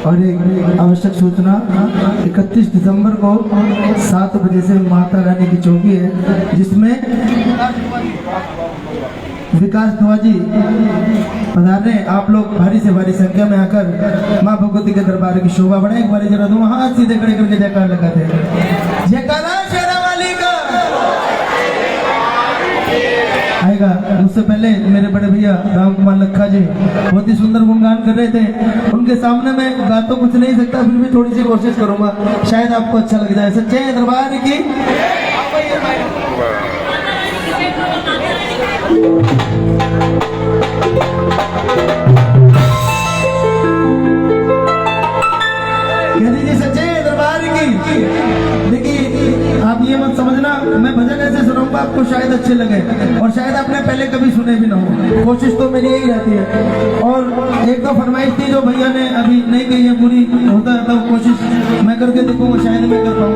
और एक आवश्यक सूचना, 31 दिसंबर को 7 बजे से माता रानी की चौकी है, जिसमें विकास दुआ जी पधारे। आप लोग भारी से भारी संख्या में आकर माँ भगवती के दरबार की शोभा बढ़ाएं। एक बार जरा दो हाथ सीधे खड़े करके जयकार लगाते हैं। जयकारा शेरा वाली का आएगा। उससे पहले मेरे बड़े भैया राम कुमार लखा जी बहुत ही सुंदर गुणगान कर रहे थे। उनके सामने मैं गा तो कुछ नहीं सकता, फिर भी थोड़ी सी कोशिश करूंगा, शायद आपको अच्छा लग जाए। सच्चे दरबार की कह दीजिए सच्चे दरबार की। देखिए आप ये मत समझना मैं भजन ऐसे सुनाऊंगा आपको शायद अच्छे लगे, और शायद आपने पहले कभी सुने भी ना हो। कोशिश तो मेरी यही रहती है। और एक दो फरमाइश थी जो भैया ने अभी नहीं कही है, पूरी होता है तो कोशिश मैं करके देखूंगा, शायद मैं कर पाऊँ।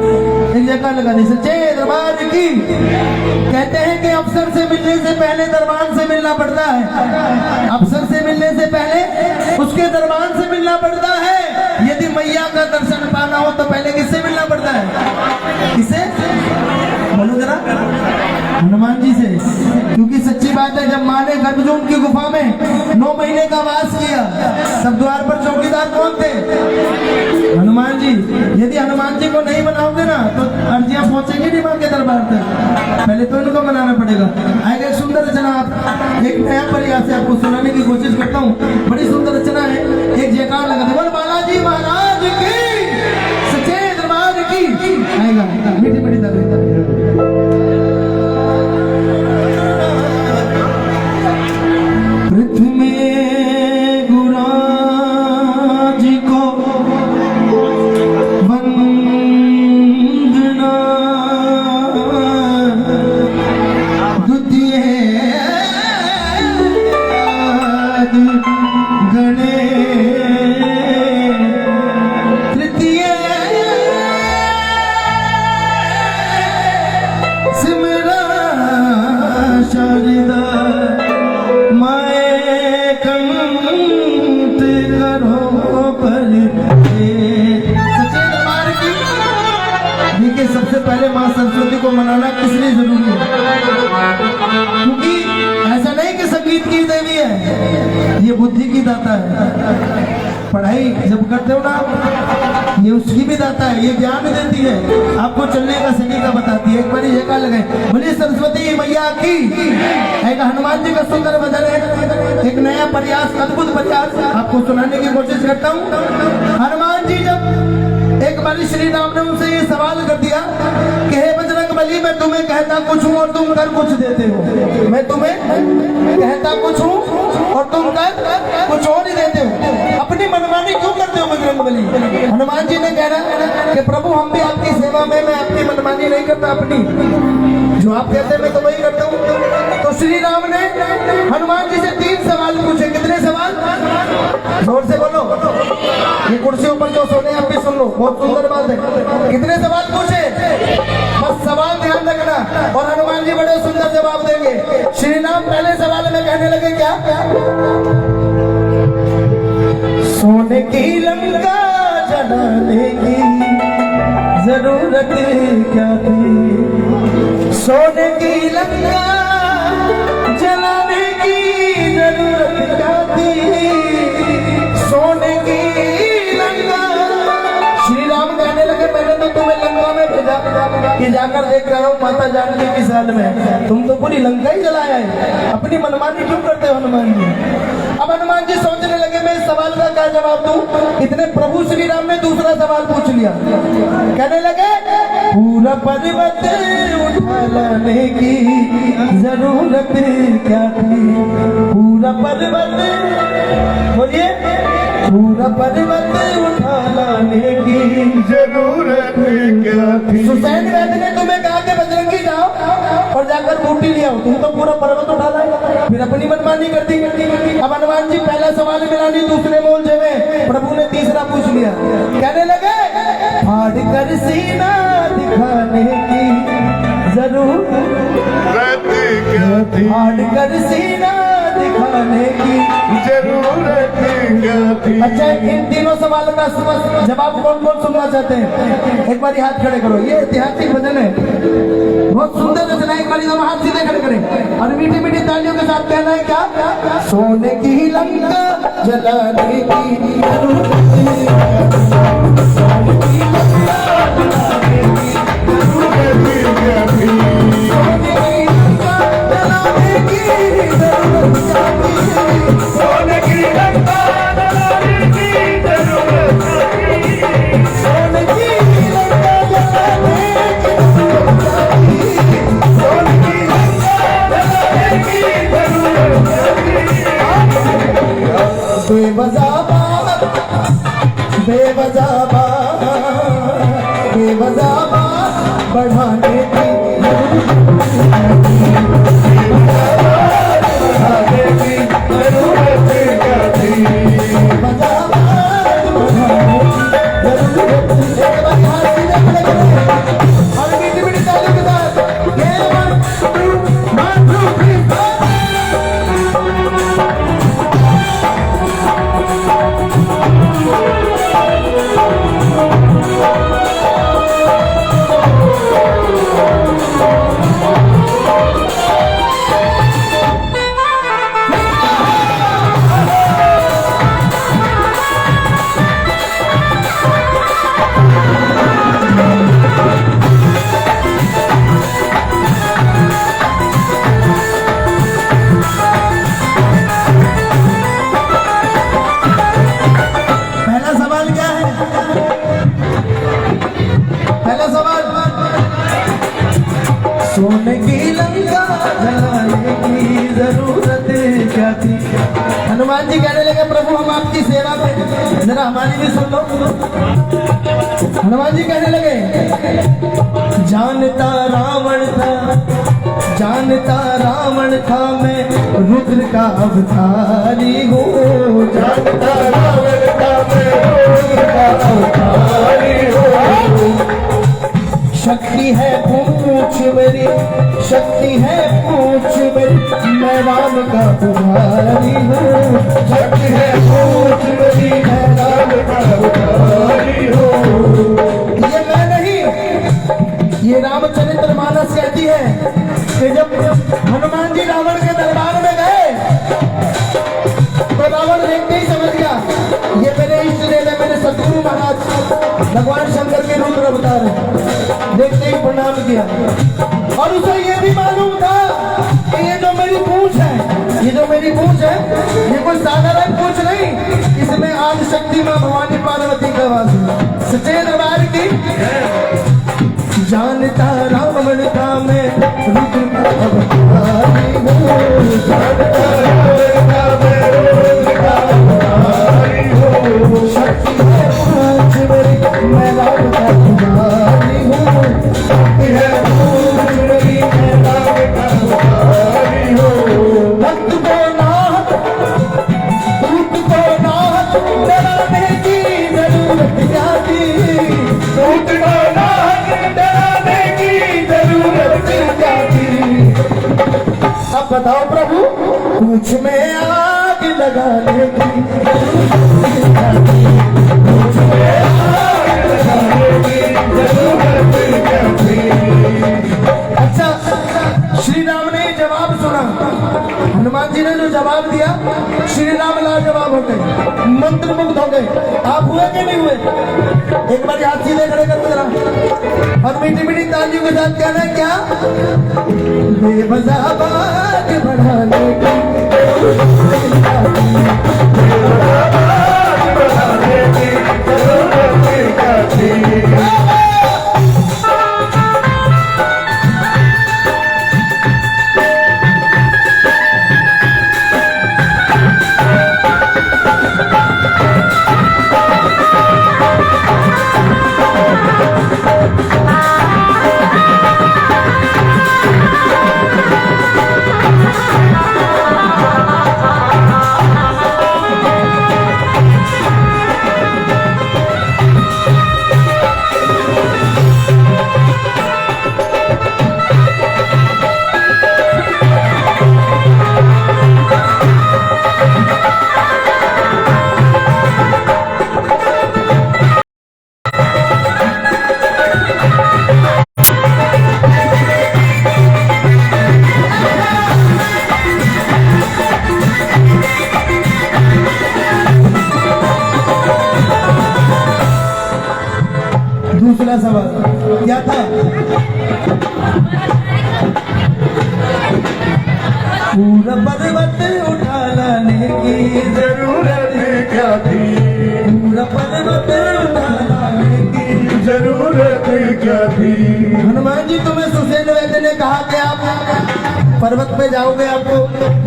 एक जगह लगा दी सच्चे दरबार की। कहते हैं कि अफसर से मिलने से पहले दरबार से मिलना पड़ता है, अफसर से मिलने से पहले उसके दरबार से मिलना पड़ता है। यदि मैया का दर्शन पाना हो तो पहले किससे मिलना पड़ता है? किससे? बोलो जरा। हनुमान जी से। क्योंकि सच्ची बात है, जब माँ ने गर्भजून की गुफा में 9 महीने का वास किया, तब द्वार पर चौकीदार कौन थे? हनुमान जी। यदि हनुमान जी को नहीं बनाओगे ना तो अर्जियां पहुंचेंगी नहीं माँ के दरबार तक, पहले तो इनको बनाना पड़ेगा। आएगा एक सुंदर रचना, आप एक नया प्रयास से आपको सुनाने की कोशिश करता हूँ। बड़ी सुंदर रचना है, एक जयकार लगा दे, बोल बालाजी महाराज की, सच्चे दरबार की। आएगा मीठी मीठी दरबार। सबसे पहले माँ सरस्वती को मनाना किस लिए जरूरी है? क्योंकि ऐसा नहीं कि संगीत की देवी है, ये बुद्धि की दाता है। पढ़ाई जब करते हो ना आप, ये उसकी भी दाता है, ये ज्ञान देती है, आपको चलने का सलीका बताती है। एक बार ये का लगाए, बोलिए सरस्वती मैया की। एक हनुमान जी का सुंदर भजन है, एक नया प्रयास, अद्भुत प्रयास आपको सुनाने की कोशिश करता हूँ। हनुमान जी जब एक बारी श्री राम ने उनसे ये सवाल कर दिया कि हे बजरंगबली, मैं तुम्हें कहता कुछ हूँ और तुम कर कुछ देते हो। मैं तुम्हें कहता कुछ हूँ और तुम कर कुछ और ही देते हो, अपनी मनमानी क्यों करते हो बजरंगबली? हनुमान जी ने कहना कि प्रभु हम भी आपकी सेवा में, मैं आपकी मनमानी नहीं करता, अपनी जो आप कहते हैं मैं तो वही करता हूँ। तो श्री राम ने हनुमान जी से 3 सवाल पूछे। कितने सवाल? जोर से बोलो, ये कुर्सियों पर जो सोने आप भी सुन लो, बहुत सुंदर बात है। कितने सवाल पूछे? बस सवाल ध्यान रखना, और हनुमान जी बड़े सुंदर जवाब देंगे। श्री राम पहले सवाल में कहने लगे क्या? सोने की लंका जलाने की जरूरत क्या थी? सोने की लंका जलाने की जरूरत क्या थी? सोने की लंका। श्री राम कहने लगे मैंने तो तुम्हें लंका में भेजा कि जाकर देख रहा हूँ माता जानकी की साल में, तुम तो पूरी लंका ही जलाया है, अपनी मनमानी क्यों करते हो हनुमान जी? अब हनुमान जी सोचने लगे मैं इस सवाल का क्या जवाब दूं। इतने प्रभु श्री राम ने दूसरा सवाल पूछ लिया। कहने लगे पूरा पर्वत उठा लाने की जरूरत क्या थी? पूरा पर्वत, बोलिए, पूरा पर्वत उठा लाने की जरूरत क्या थी? सुसैन वैद्य ने तुम्हें कहा कि बजरंगी जाओ और जाकर बूटी ले आओ, तुम तो पूरा पर्वत उठा लाए, फिर अपनी मनमानी करती। अब हनुमान जी पहला सवाल मिला नहीं, दूसरे मोर्चे में प्रभु ने तीसरा पूछ लिया। कहने लगे फाड़ कर सीना दिखाने की जरूरत क्या क्या थी, हाड कर सीना दिखाने की जरूरत क्या थी। अच्छा, इन तीनों सवाल का जवाब कौन कौन सुनना चाहते हैं? एक बार हाथ खड़े करो। ये ऐतिहासिक भजन है, बहुत सुंदर रचना है। एक बार दोनों हाथ सीधे खड़े करें और मीठी मीठी तालियों के साथ कहना है क्या? सोने की लंका जलाने की जरूरत नहीं, सोने की लंका जलाने की जरूरत क्या थी, सोने की लंका जलाने की जरूरत क्या थी, सोने की लंका जलाने की जरूरत क्या थी, सोने की लंका जलाने की जरूरत क्या थी, सोने की लंका जलाने की जरूरत क्या थी। बेवजह बात, बेवजह बात, बेवजह बात बढ़ाने की बढ़ाने की जरूरत क्या थी, बेवजह बात बढ़ाने की जरूरत। एक बार हाथ सीधे खड़े करें और मीठी मीठी तालियों के साथ ये 1 2 3 4। पहला सवाल क्या है? पहला सवाल, सोने की लंका जलाने की जरूरत क्या थी? हनुमान जी कहने लगे प्रभु हम आपकी सेवा में, जरा हमारी भी सुन लो। हनुमान जी कहने लगे जानता रावण था, जानता रावण था मैं रुद्र का अवतारी हूँ, जानता रावण का मैं रुद्र का अवतारी हूँ। शक्ति है पूछ मेरी, शक्ति है पूछ मेरी, मैं राम का पुजारी हूँ, शक्ति है पूछ मेरी, मैं राम का अवतारी हूँ। ये मैं नहीं, ये रामचरित्र मानस कहती है कि जब हनुमान जी रावण के दरबार में गए तो रावण देखते ही समझ गया ये मेरे इष्ट देव है, मेरे सदगुरु महाराज भगवान शंकर के रुद्र अवतार है। देखते ही प्रणाम किया और उसे ये भी मालूम था कि ये जो मेरी पूंछ है, ये जो मेरी पूंछ है, ये कोई साधारण पूंछ नहीं, इसमें आदि शक्ति मां भवानी पार्वती का वास है, सच्चे दरबार की। जानता रावण का मैं रुद्र का अवतारी हूँ, जानता रावण का मैं रुद्र का अवतारी हूँ। शक्ति है पूछ मेरी, मैं राम का पुजारी हूँ, शक्ति है पूछ मेरी, मैं राम का अवतारी हूँ। भक्त को नाथ, दूत को नाथ डराने की जरूरत क्या थी, दूत को नाथ डराने की जरूरत क्या थी। अब बताओ प्रभु पूछ में आग लगाने की जरूरत क्या थी, पूछ में आग लगाने की जरूरत क्या थी। अच्छा, श्री राम ने जवाब सुना, हनुमान जी ने जो जवाब दिया, श्री राम लाजवाब हो गए, मंत्र मुग्ध हो गए। आप हुए कि नहीं हुए? एक बार हाथ सीधे खड़े कर जरा और मीठी मीठी तालियों के साथ कहना है क्या? बेवजह बात बढ़ाने की बढ़ाने की जरूरत क्या थी। पूरा पर्वत उठा लाने की जरूरत क्या थी, पूरा पर्वत उठा लाने की जरूरत क्या थी। हनुमान जी तुम्हें सुसेन वैद्य ने कहा कि आप पर्वत पे जाओगे, आपको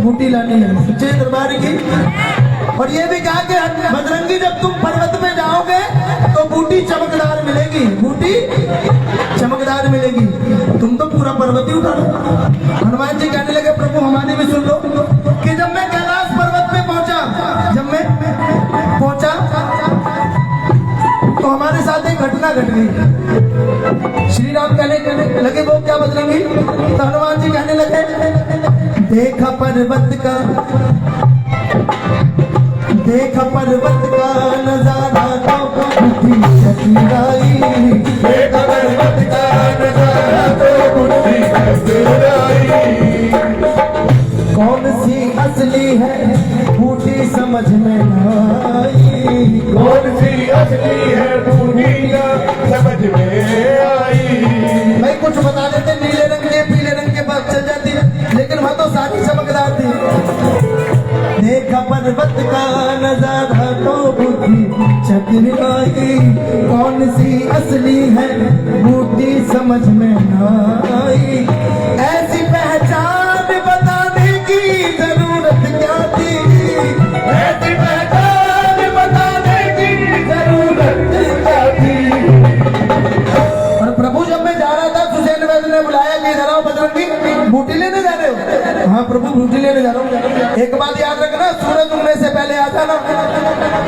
बूटी लानी है सच्चे दरबार की। और ये भी कहा कि बजरंगी जब तुम पर्वत पे जाओगे तो बूटी चमकदार मिलेगी, बूटी चमकदार मिलेगी, तुम तो पूरा पर्वत ही उठा लो। हनुमान जी कहने लगे प्रभु हमारी भी सुन लो कि जब मैं कैलाश पर्वत पे पहुंचा, जब मैं पहुंचा तो हमारे साथ एक घटना घट गई। श्री राम कहने लगे वो क्या बजरंगी? तो हनुमान जी कहने लगे देखा पर्वत का, देखा पर्वत का नजारा तो बुद्धि चतुराई, देखा पर्वत का नजारा तो बुद्धि चतुराई। कौन सी असली है बूटी समझ में न आई, कौन सी असली है बूटी ना समझ में आई। मैं कुछ बता देते नीले रंग के पीले रंग के बात चल जाती, लेकिन वहां तो सारी चमकदार थी। देखा पर्वत का नजारा तो बुद्धि चतुराई, कौन सी असली है बूटी समझ में न आई। ऐसी पहचान बताने की जरूरत क्या थी, ऐसी पहचान बताने की जरूरत क्या थी। और प्रभु जब मैं जा रहा था सुसेन वैद्य ने बुलाया कि इधर आओ बजरंगी, बूटी लेने जा रहे हो? हाँ प्रभु बूटी लेने जा रहा हूँ। एक बात याद रखना, सूरज उगने से पहले आ जाना,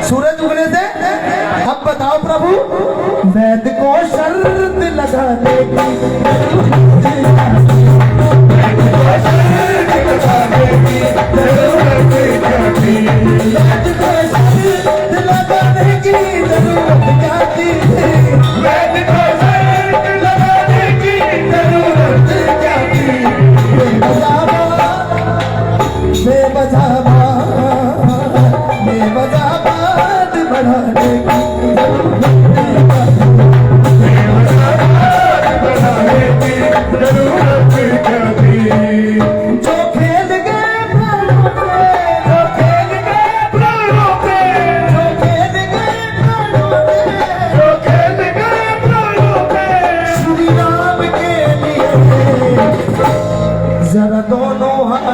सूरज उगने से। अब बताओ प्रभु वैद्य को शर्त लगाने की वैद्य को शर्त लगाने की जरूरत क्या थी, वैद्य को शर्त लगाने की जरूरत क्या थी। बेवजह बढ़ाने की बढ़ाने की जरूरत क्या थी। जो खेल गए प्राणों पे, जो खेल गए प्राणों पे, जो खेल गए प्राणों पे, जो खेल गए प्राणों पे। श्री राम के लिए जरा दोनों हाथ,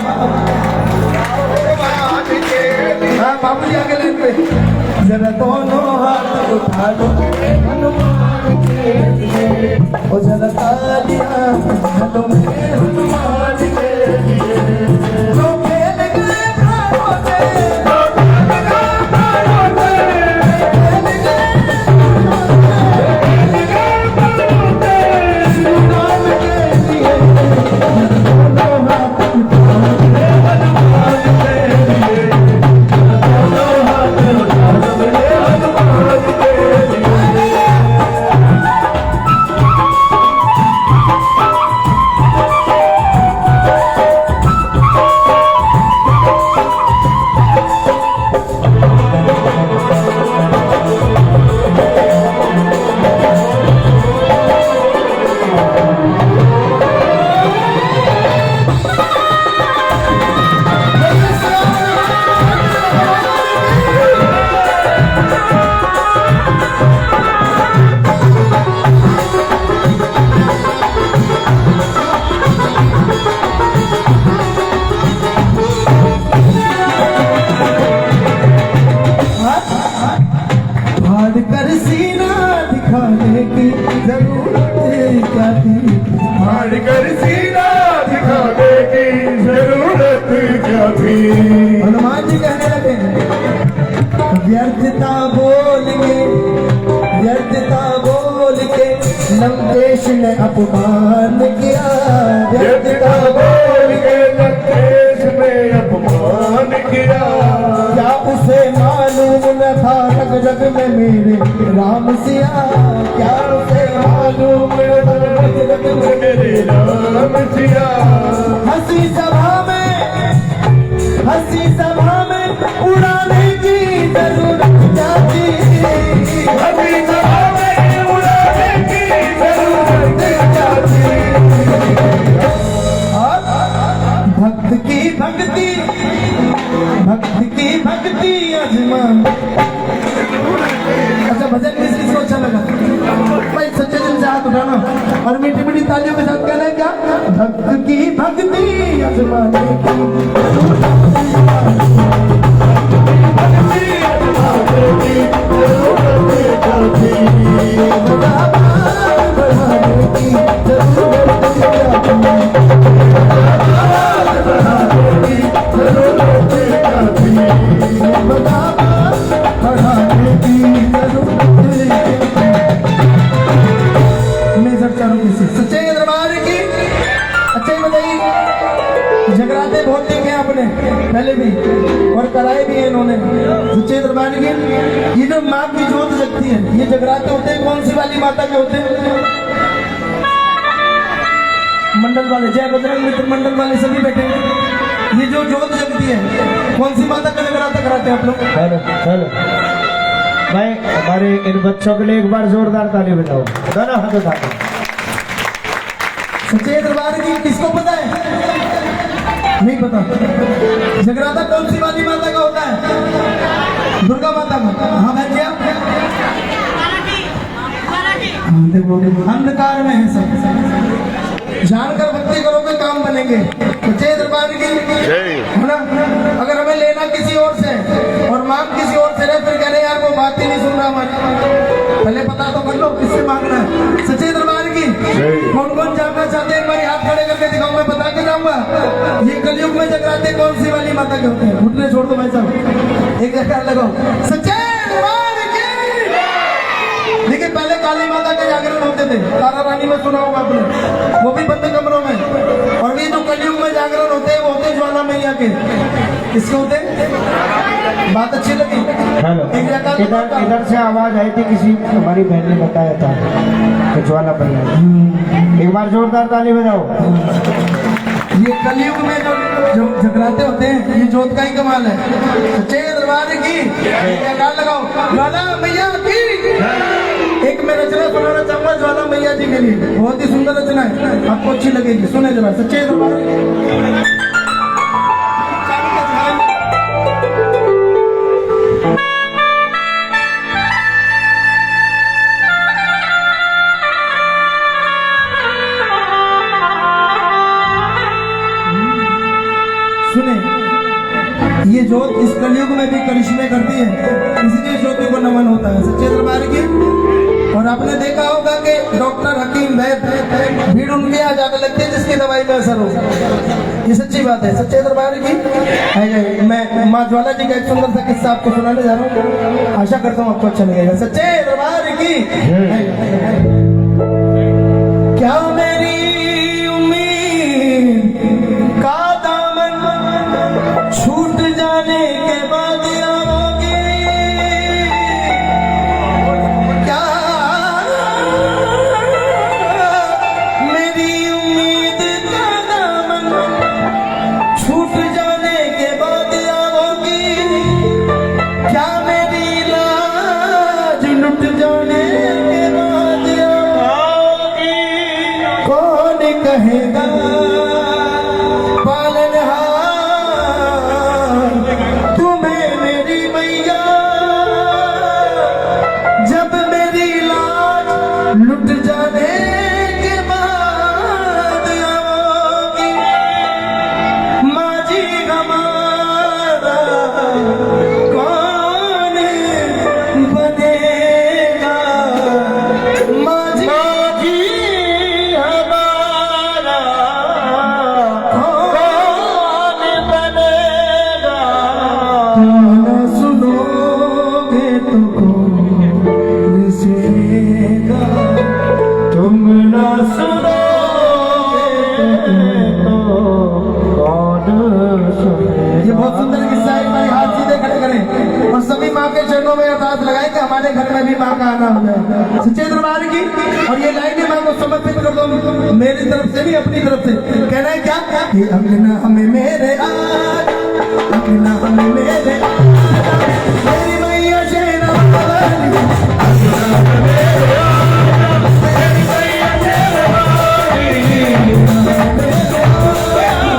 हाँ बाबू जी आगे लेन पे, जरा दोनों हाथ उठा लो हनुमान के लिए, और जरा तालियां हाथों में हनुमान के लिए। जो खेल गए प्राणों से, जो खेल गए प्राणों पे, खेल गए प्राणों पे। श्री राम के लिए जरा दोनों हाथ उठा लो हनुमान के लिए, दोनों हाथ उठा लो मेरे हनुमान के लिए। फाड़ कर सीना दिखाने की जरूरत क्या थी, फाड़ कर सीना दिखाने की जरूरत क्या थी। हनुमान जी कहने लगे व्यर्थता बोल के, व्यर्थता बोल के लंकेश ने अपमान किया, व्यर्थता बोल के लंकेश ने अपमान किया। क्या उसे मालूम न था रग रग में मेरे राम सिया, क्या उसे मालूम न था रग रग में मेरे राम सिया। हंसी सभा में, हंसी सभा में उड़ाने की जरूरत क्या थी, अभी सभा में उड़ाने की जरूरत क्या थी। और भक्त की भक्ति आजमा। अच्छा भजन किसको अच्छा लगा भाई? सच्चे दिल से हाथ उठाना और मीठी मीठी तालियों के साथ कहना है क्या? भक्त की भक्ति आजमाने सच्चे दरबार की। अच्छा ही बताइए, जगराते बहुत देखे आपने पहले भी और कराए भी हैं इन्होंने। सच्चे दरबार की ये जो माँ की जोत जगती है, ये जगराते होते हैं कौन सी वाली माता के होते हैं? मंडल वाले, जय बजरंग मित्र मंडल वाले सभी बैठे हैं। ये जो जोत जगती है कौन सी माता का जगराता कराते हैं आप लोग? हेलो हेलो भाई, हमारे इन बच्चों के लिए एक बार जोरदार ताली बजाओ, दोनों हाथ उठा के। सच्चे दरबार की किसको पता है? नहीं पता। जगराता कौन सी वाली माता का होता है? दुर्गा माता का। हाँ भैया, देखो अंधकार में है सब, जानकर भक्ति करोगे काम बनेंगे। सच्चे दरबार की है ना। अगर हमें लेना किसी और से और मांग किसी और से रहे, फिर कह रहे यार वो बात ही नहीं सुन रहा हमारी, पहले पता तो कर लो किससे मांगना है। सच्चे दरबार की कौन कौन जानना चाहते हैं? एक बार हाथ खड़े करके दिखाओ, मैं बता के जाऊंगा। ये कलयुग में जगराते कौन सी वाली माता के होते हैं? घुटने छोड़ दो भाई साहब, एक जगह लगाओ। सच्चे दरबार की। देखिए पहले काली माता के जागरण होते थे, तारा रानी में सुना होगा आपने, वो भी बंद कमरों में। और ये जो कलयुग में जागरण होते हैं वो होते हैं ज्वाला मैया के। किसके होते हैं? बात अच्छी लगी? हेलो, इधर से आवाज आई थी, किसी हमारी बहन ने बताया था कि ज्वाला मैया। एक बार जोरदार ताली बजाओ। ये कलयुग में जो जगराते होते हैं, ये जोत का ही कमाल है। सच्चे दरबार की जयकार लगाओ, ज्वाला मैया की। एक मैं रचना सुनाना चाहूंगा ज्वाला मैया जी के लिए, बहुत ही सुंदर रचना है, आपको अच्छी लगेगी, सुने जरा। सच्चे दरबार सुने, ये जोत इस कलयुग में भी करिश्मे करती है, इसलिए ज्योति को नमन होता है। सच्चे दरबार की। और आपने देखा होगा कि डॉक्टर हकीम वैद्य भीड़ उनके यहाँ ज्यादा लगती है जिसकी दवाई में असर हो। ये सच्ची बात है। सच्चे दरबार की। मैं माँ ज्वाला जी का एक सुंदर सा किस्सा आपको सुनाने जा रहा हूँ, आशा करता हूँ आपको अच्छा लगेगा। सच्चे दरबार की। क्या मेरी उम्मीद का दामन छूट जाने के बाद आओगे? क्या मेरी उम्मीद का दामन छूट जाने के बाद आओगी? क्या मेरी लाज लुट जाने के बाद आओगी? कौन कहेगा तुम्हें मेरी मैया, जब मेरी लाज लुट जाने के बाद आओगी? माँ जी हमारा कौन बनेगा? माँ जी हमारा कौन बनेगा? तुम न सुनोगे तो कौन सुनेगा? तुम न सुनोगे तो कौन सुनेगा? ये बहुत सुंदर किस्सा है। भाई हाथ सीधे खड़े करें और सभी माँ के चरणों में अरदास लगाए कि हमारे घर में भी माँ का आना हो जाए। सच्चे दरबार की। और ये लाइनें माँ को समर्पित कर दो मेरी तरफ से भी अपनी तरफ से। कहना है क्या? कि अंगना हमें मेरे आज, अंगना हमें मेरे मेरी मैया शेरा वाली, अंगना हमें मेरे आज, मेरी मैया शेरा वाली, अंगना हमें मेरे आज, मेरी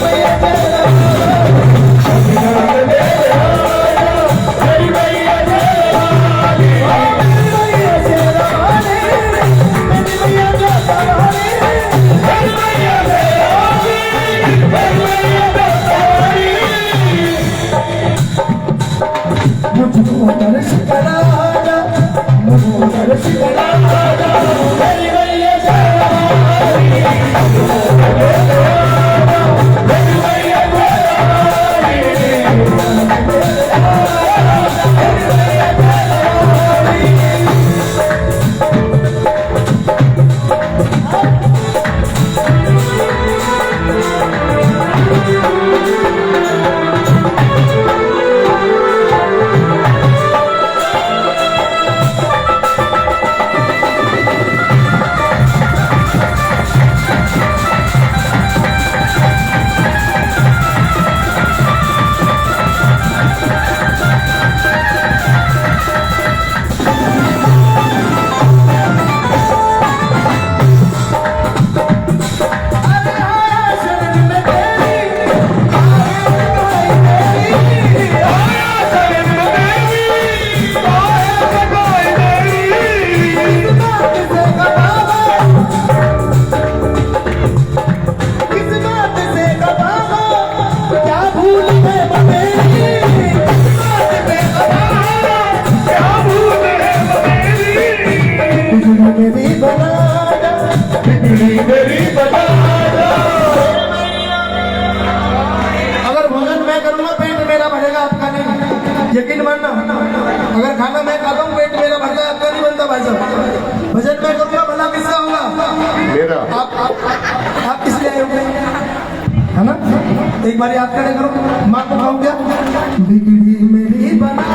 मैया शेरा वाली, अंगना हमें मेरे आज, एक बार याद खड़े करो, माँ को गाओ क्या? बिगड़ी मेरी बना,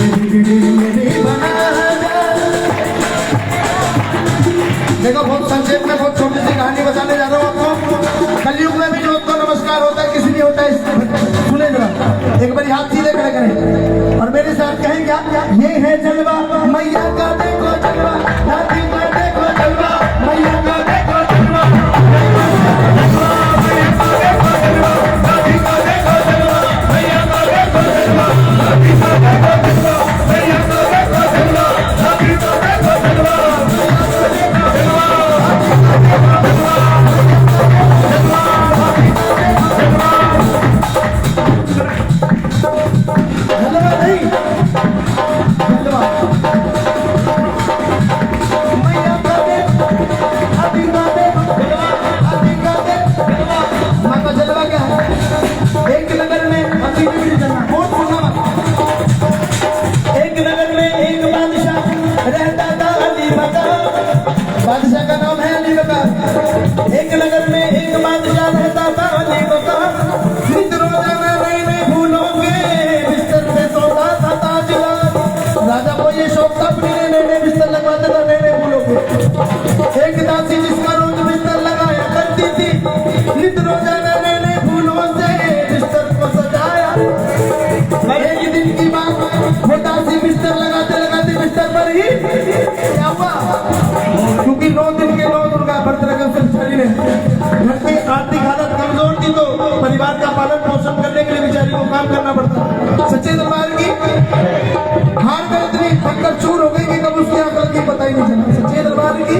बिगड़ी मेरी बना। देखो बहुत संक्षेप में बहुत छोटी सी कहानी बताने जा रहा हूँ आपको। कलयुग में भी जो को नमस्कार होता है किसी भी होता है, सुने जरा। एक बार हाथ सीधे खड़े करें और मेरे साथ कहें क्या? ये है जलवा मैया का, देखो जलवा, हाथी का देखो जलवा, मैया का देखो जलवा, जलवा नहीं, जलवा मैया का देखो, हाथी का देखो, हाथी का देखो। माँ का जलवा क्या है? एक नगर में हाथी की भी जलवा, बहुत बोलना मत। एक नगर में एक बादशाह रहता था, अली बकर। बादशाह का नाम है अली बकर। एक नगर में एक बादशाह रहता था, अली बकर। नित रोजाना नई नई फूलों के बिस्तर पे सोता था ताजदार। राजा को ये शौक था अपनी नए नए बिस्तर लगवाता था, नए नए फूलों के। एक दासी जिसका रोज बिस्तर लगाया करती थी, नित रोजाना नए नए फूलों से बिस्तर को सजाया। एक दिन की बात, वो दासी बिस्तर लगाते लगाते बिस्तर पर ही क्या हुआ? क्योंकि 9 दिन के 9 दुर्गा व्रत रखे उस बेचारी ने। घर की आर्थिक हालत कमजोर थी तो परिवार का पालन पोषण करने के लिए बेचारी को काम करना पड़ता। सच्चे दरबार की हार कर इतनी पक्कर चूर हो गई कि कब उसकी अकल की पता ही नहीं चला। सच्चे दरबार की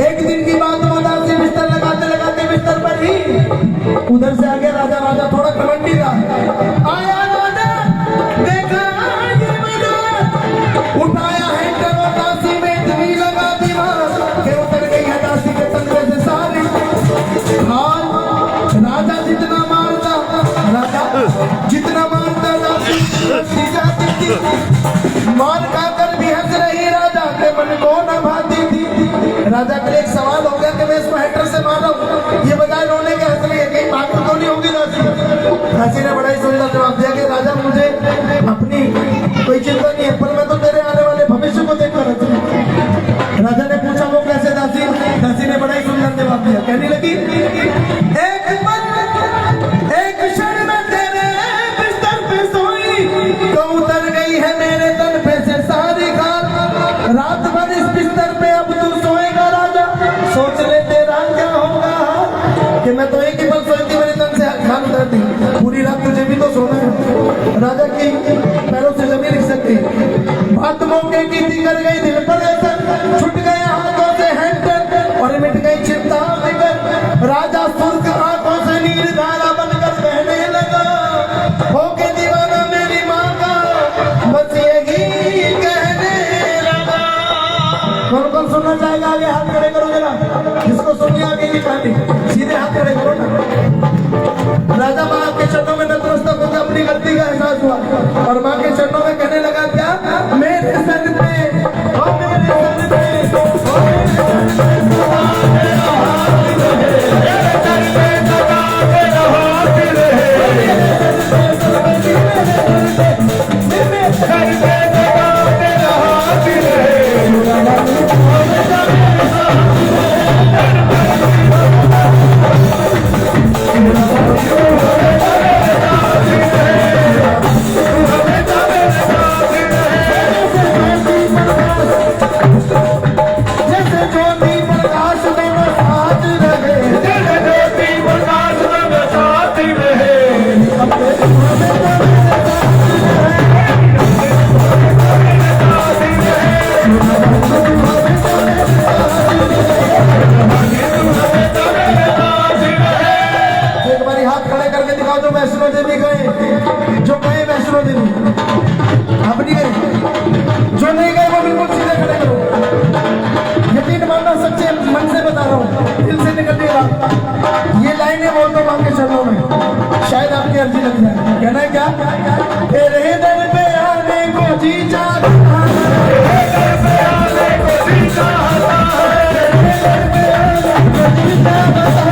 एक दिन की बात, वो दासी बिस्तर लगाते लगाते बिस्तर पर ही उधर से आगे राजा। राजा थोड़ा घमंडी था। आया राजा, देखा ये मगर, उठाया है करो दासी में इतनी लगा दिमाग कि उतर गई है दासी के तंद्रे से सारी। हाल राजा जितना मारता, राजा जितना मारता दासी हंसी जाती थी। मार खाकर भी हंस रही राजा के मन को न भाती थी। राजा के लिए एक सवाल हो गया कि मैं इसको हेटर से मारा हूं, ये बजाय रोने के हंस रही है, कहीं पागल तो नहीं होगी दासी? दासी ने बड़ा ही सुंदर जवाब दिया कि राजा मुझे अपनी कोई चिंता नहीं है, पर मैं तो तेरे आने वाले भविष्य को देखकर हंस रही हूं। राजा ने पूछा वो कैसे दासी? दासी ने बड़ा ही सुंदर जवाब दिया, कहने लगी एक पल एक क्षण में तेरे बिस्तर पे सोई तो उतर गई है मेरे तन पे से सारी खाल। रात भर इस बिस्तर पे अब तू सोएगा राजा, सोच ले तेरा क्या होगा। कि मैं तो एक ही पल सोई थी, मेरे तन से खाल उतरती, पूरी रात तुझे भी तो सोना है। राजा की पैरों से जमीन लिख सकती। बात मौके की थी, कर गई दिल पर असर, छूट गया हाथों से हैंडल और मिट गई चिंता फिकर। राजा सुर्ख आंखों से नील धारा बनकर बहने लगा, होके दीवाना मेरी माँ का बस यही कहने लगा। कौन कौन सुनना चाहेगा? आगे हाथ खड़े करो जरा, जिसको सुनिए आगे की कहानी, सीधे हाथ खड़े करो ना। राजा माँ के चरणों में नतमस्तक होकर अपनी गलती का एहसास हुआ और माँ के चरणों में कहने लगा क्या? मेरे सर पे, ओ मेरे सर पे, ओ मेरे सर पे सदा तेरा हाथ रहे, मेरे सर पे सदा तेरा हाथ रहे, मेरे सर पे सदा तेरा हाथ रहे। जैसे ज्योति प्रकाश में साथ रहे, जैसे ज्योति प्रकाश में साथ रहे, एक बारी हाथ खड़े करके दिखाओ जो वैष्णो देवी गए, जो गए वैष्णो देवी। आप नहीं गए? जो नहीं गए वो बिल्कुल सीधे खड़े करो। यकीन मानना, सच्चे मन से बता रहा हूँ, दिल से निकलने वाला। ये लाइनें बोल दो मां के चरणों में, शायद आपकी अर्जी लग जाए। कहना है क्या? तेरे दर पे आने को जी चाहता है, तेरे दर पे आने को जी चाहता है, तेरे दर पे आने को जी चाहता है।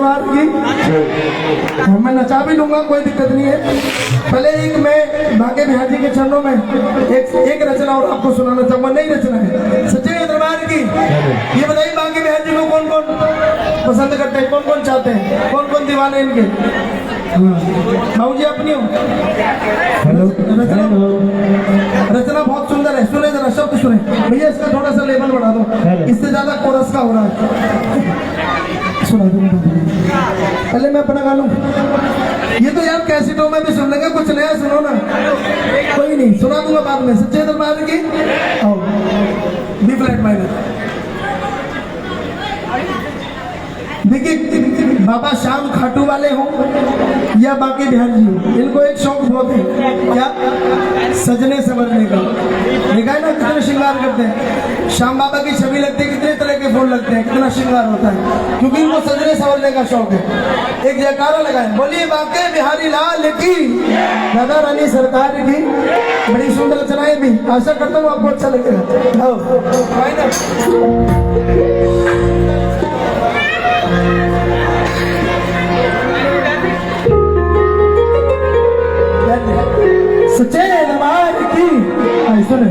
दरबार की। मैं नचा भी लूंगा, कोई दिक्कत नहीं है। पहले एक मैं बांके बिहारी जी के चरणों में एक रचना और आपको सुनाना चाहूंगा, नई रचना है सच्चे दरबार की। ये बताइए बांके बिहारी जी को कौन कौन पसंद करते हैं, कौन कौन चाहते हैं, कौन कौन दीवाने इनके? भाऊ जी अपनी हो। रचना बहुत सुंदर है, सुने जरा शब्द सुने भैया, इसका थोड़ा सा लेवल बढ़ा दो, इससे ज्यादा कोरस का हो रहा है। सुना दो पहले मैं अपना गा लूं। ये तो यार कैसेटों में भी सुन लेंगे, कुछ नया सुनो ना। कोई नहीं, सुना दूंगा बाद में। सच्चे दरबार की आओ, बी फ्लैट माइनर। देखिए बाबा श्याम खाटू वाले हो या बांके बिहारी जी हो, इनको एक शौक बहुत है, क्या? सजने संवरने का। देखा है ना कितने श्रृंगार करते हैं। श्याम बाबा की छवि लगती है, कितने तरह के फूल लगते हैं, कितना श्रृंगार होता है, क्योंकि इनको सजने संवरने का शौक है। एक जयकारा लगाए, बोलिए बांके बिहारी लाल की, राधा रानी सरकार की। बड़ी सुंदर रचनाएं भी, आशा करता हूँ आपको अच्छा लगेगा। सच्चे दरबार की आई सुने।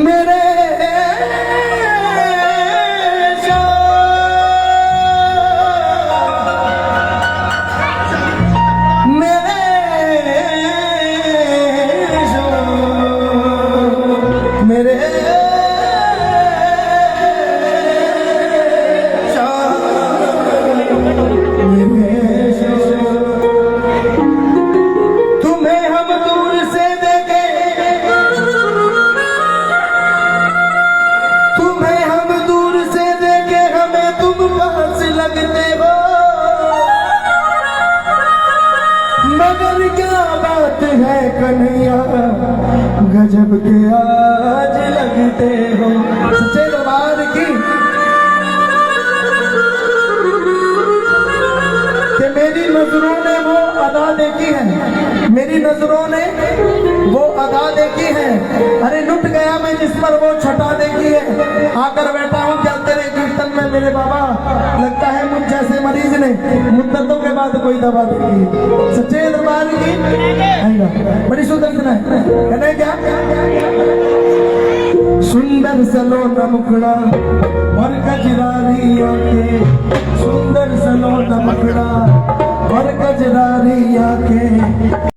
मेरे मगर क्या बात है कन्हैया, गजब के आज लगते हो। सच्चे दरबार की। कि मेरी नजरों ने वो अदा देखी है, मेरी नजरों ने वो अदा देखी है। अरे लुट गया मैं जिस पर वो छटा देखी है। आकर बैठा हूँ क्या तेरे कीर्तन में मेरे बाबा, लगता है मुझ जैसे मरीज ने मुद्दतों के बाद कोई दवा देखी। सच्चे दरबार की बड़ी सुंदर है। कहने क्या? सुंदर सलोना मुखड़ा और कजरारी आंखें, सुंदर सलोना मुखड़ा और कजरारी आंखें।